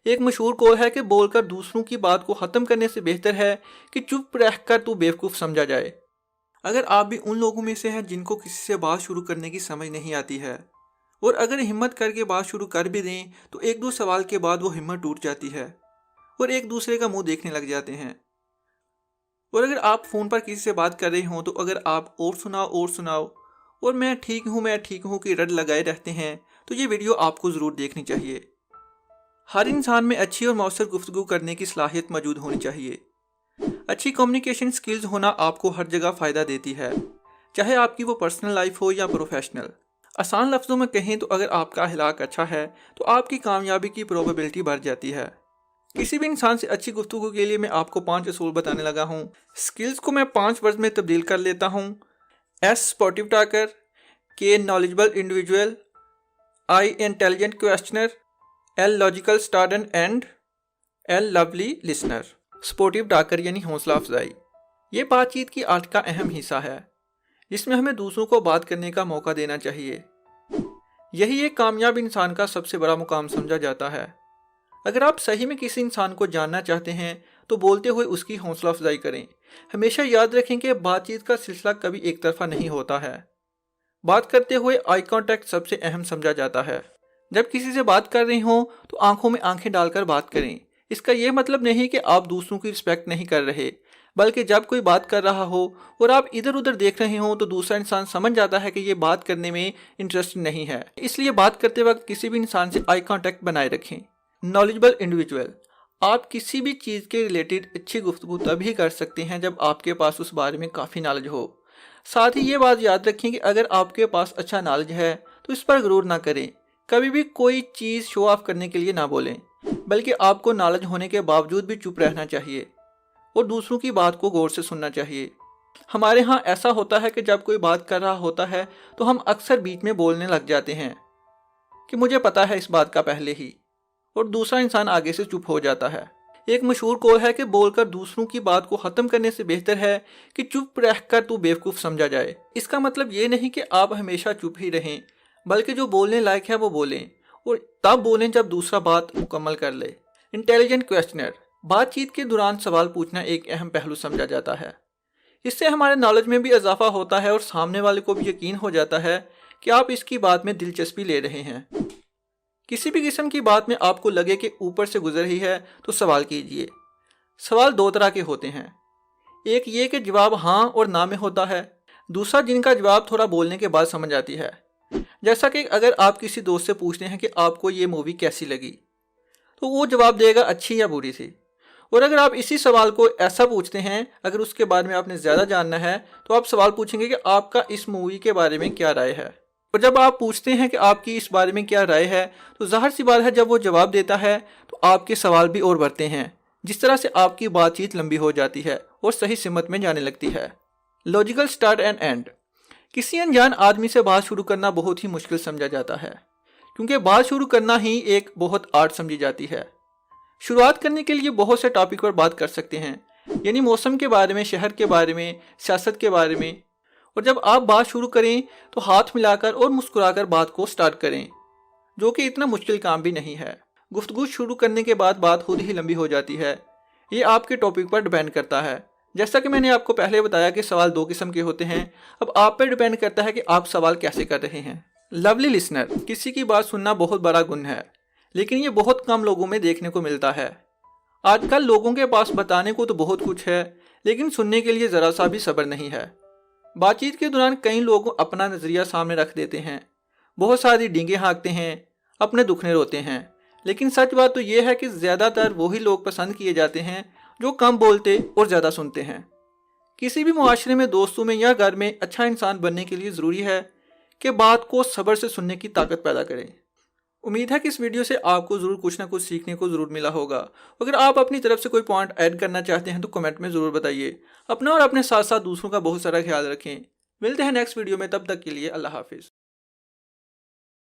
ایک مشہور قول ہے کہ بول کر دوسروں کی بات کو ختم کرنے سے بہتر ہے کہ چپ رہ کر تو بیوقوف سمجھا جائے۔ اگر آپ بھی ان لوگوں میں سے ہیں جن کو کسی سے بات شروع کرنے کی سمجھ نہیں آتی ہے، اور اگر ہمت کر کے بات شروع کر بھی دیں تو ایک دو سوال کے بعد وہ ہمت ٹوٹ جاتی ہے اور ایک دوسرے کا منہ دیکھنے لگ جاتے ہیں۔ اور اگر آپ فون پر کسی سے بات کر رہے ہوں تو اگر آپ اور سناؤ اور میں ٹھیک ہوں کی رٹ لگائے رہتے ہیں تو یہ ویڈیو آپ کو ضرور دیکھنی چاہیے۔ ہر انسان میں اچھی اور مؤثر گفتگو کرنے کی صلاحیت موجود ہونی چاہیے۔ اچھی کمیونیکیشن سکلز ہونا آپ کو ہر جگہ فائدہ دیتی ہے، چاہے آپ کی وہ پرسنل لائف ہو یا پروفیشنل۔ آسان لفظوں میں کہیں تو اگر آپ کا اخلاق اچھا ہے تو آپ کی کامیابی کی پروبیبلٹی بڑھ جاتی ہے۔ کسی بھی انسان سے اچھی گفتگو کے لیے میں آپ کو 5 اصول بتانے لگا ہوں۔ سکلز کو میں 5 ورڈز میں تبدیل کر لیتا ہوں: S supportive talker, K knowledgeable individual, I intelligent questioner, L logical سٹارڈن and L lovely listener. Supportive talker یعنی حوصلہ افزائی، یہ بات چیت کی آرٹ کا اہم حصہ ہے جس میں ہمیں دوسروں کو بات کرنے کا موقع دینا چاہیے۔ یہی ایک کامیاب انسان کا سب سے بڑا مقام سمجھا جاتا ہے۔ اگر آپ صحیح میں کسی انسان کو جاننا چاہتے ہیں تو بولتے ہوئے اس کی حوصلہ افزائی کریں۔ ہمیشہ یاد رکھیں کہ بات چیت کا سلسلہ کبھی ایک طرفہ نہیں ہوتا ہے۔ بات کرتے ہوئے آئی کانٹیکٹ سب سے اہم سمجھا جاتا ہے۔ جب کسی سے بات کر رہے ہوں تو آنکھوں میں آنکھیں ڈال کر بات کریں۔ اس کا یہ مطلب نہیں کہ آپ دوسروں کی رسپیکٹ نہیں کر رہے، بلکہ جب کوئی بات کر رہا ہو اور آپ ادھر ادھر دیکھ رہے ہوں تو دوسرا انسان سمجھ جاتا ہے کہ یہ بات کرنے میں انٹرسٹ نہیں ہے، اس لیے بات کرتے وقت کسی بھی انسان سے آئی کانٹیکٹ بنائے رکھیں۔ نالجبل انڈیویجول، آپ کسی بھی چیز کے ریلیٹڈ اچھی گفتگو تب ہی کر سکتے ہیں جب آپ کے پاس اس بارے میں کافی نالج ہو۔ ساتھ ہی یہ بات یاد رکھیں کہ اگر آپ کے پاس اچھا نالج ہے تو اس پر غرور نہ کریں۔ کبھی بھی کوئی چیز شو آف کرنے کے لیے نہ بولیں، بلکہ آپ کو نالج ہونے کے باوجود بھی چپ رہنا چاہیے اور دوسروں کی بات کو غور سے سننا چاہیے۔ ہمارے ہاں ایسا ہوتا ہے کہ جب کوئی بات کر رہا ہوتا ہے تو ہم اکثر بیچ میں بولنے لگ جاتے ہیں کہ مجھے پتا ہے اس بات کا پہلے ہی، اور دوسرا انسان آگے سے چپ ہو جاتا ہے۔ ایک مشہور قول ہے کہ بول کر دوسروں کی بات کو ختم کرنے سے بہتر ہے کہ چپ رہ کر تو بیوقوف سمجھا جائے۔ اس کا مطلب یہ نہیں کہ آپ ہمیشہ چپ ہی رہیں، بلکہ جو بولنے لائق ہے وہ بولیں، اور تب بولیں جب دوسرا بات مکمل کر لے۔ انٹیلیجنٹ کویسچنر، بات چیت کے دوران سوال پوچھنا ایک اہم پہلو سمجھا جاتا ہے۔ اس سے ہمارے نالج میں بھی اضافہ ہوتا ہے اور سامنے والے کو بھی یقین ہو جاتا ہے کہ آپ اس کی بات میں دلچسپی لے رہے ہیں۔ کسی بھی قسم کی بات میں آپ کو لگے کہ اوپر سے گزر رہی ہے تو سوال کیجئے۔ سوال 2 طرح کے ہوتے ہیں، ایک یہ کہ جواب ہاں اور نہ میں ہوتا ہے، دوسرا جن کا جواب تھوڑا بولنے کے بعد سمجھ آتی ہے۔ جیسا کہ اگر آپ کسی دوست سے پوچھتے ہیں کہ آپ کو یہ مووی کیسی لگی تو وہ جواب دے گا اچھی یا بری تھی۔ اور اگر آپ اسی سوال کو ایسا پوچھتے ہیں، اگر اس کے بارے میں آپ نے زیادہ جاننا ہے تو آپ سوال پوچھیں گے کہ آپ کا اس مووی کے بارے میں کیا رائے ہے۔ اور جب آپ پوچھتے ہیں کہ آپ کی اس بارے میں کیا رائے ہے تو ظاہر سی بات ہے جب وہ جواب دیتا ہے تو آپ کے سوال بھی اور بڑھتے ہیں، جس طرح سے آپ کی بات چیت لمبی ہو جاتی ہے اور صحیح سمت میں جانے لگتی ہے۔ لاجیکل سٹارٹ اینڈ اینڈ، کسی انجان آدمی سے بات شروع کرنا بہت ہی مشکل سمجھا جاتا ہے، کیونکہ بات شروع کرنا ہی ایک بہت آرٹ سمجھی جاتی ہے۔ شروعات کرنے کے لیے بہت سے ٹاپک پر بات کر سکتے ہیں، یعنی موسم کے بارے میں، شہر کے بارے میں، سیاست کے بارے میں، اور جب آپ بات شروع کریں تو ہاتھ ملا کر اور مسکرا کر بات کو سٹارٹ کریں، جو کہ اتنا مشکل کام بھی نہیں ہے۔ گفتگو شروع کرنے کے بعد بات خود ہی لمبی ہو جاتی ہے، یہ آپ کے ٹاپک پر ڈیپینڈ کرتا ہے۔ جیسا کہ میں نے آپ کو پہلے بتایا کہ سوال 2 قسم کے ہوتے ہیں، اب آپ پر ڈیپینڈ کرتا ہے کہ آپ سوال کیسے کر رہے ہیں۔ لولی لسنر، کسی کی بات سننا بہت بڑا گن ہے، لیکن یہ بہت کم لوگوں میں دیکھنے کو ملتا ہے۔ آج کل لوگوں کے پاس بتانے کو تو بہت کچھ ہے، لیکن سننے کے لیے ذرا سا بھی صبر نہیں ہے۔ بات چیت کے دوران کئی لوگ اپنا نظریہ سامنے رکھ دیتے ہیں، بہت ساری ڈینگیں ہانکتے ہیں، اپنے دکھنے روتے ہیں، لیکن سچ بات تو یہ ہے کہ زیادہ تر وہی لوگ پسند کیے جاتے ہیں جو کم بولتے اور زیادہ سنتے ہیں۔ کسی بھی معاشرے میں، دوستوں میں یا گھر میں اچھا انسان بننے کے لیے ضروری ہے کہ بات کو صبر سے سننے کی طاقت پیدا کریں۔ امید ہے کہ اس ویڈیو سے آپ کو ضرور کچھ نہ کچھ سیکھنے کو ضرور ملا ہوگا۔ اگر آپ اپنی طرف سے کوئی پوائنٹ ایڈ کرنا چاہتے ہیں تو کمنٹ میں ضرور بتائیے۔ اپنا اور اپنے ساتھ ساتھ دوسروں کا بہت سارا خیال رکھیں۔ ملتے ہیں نیکسٹ ویڈیو میں، تب تک کے لیے اللہ حافظ۔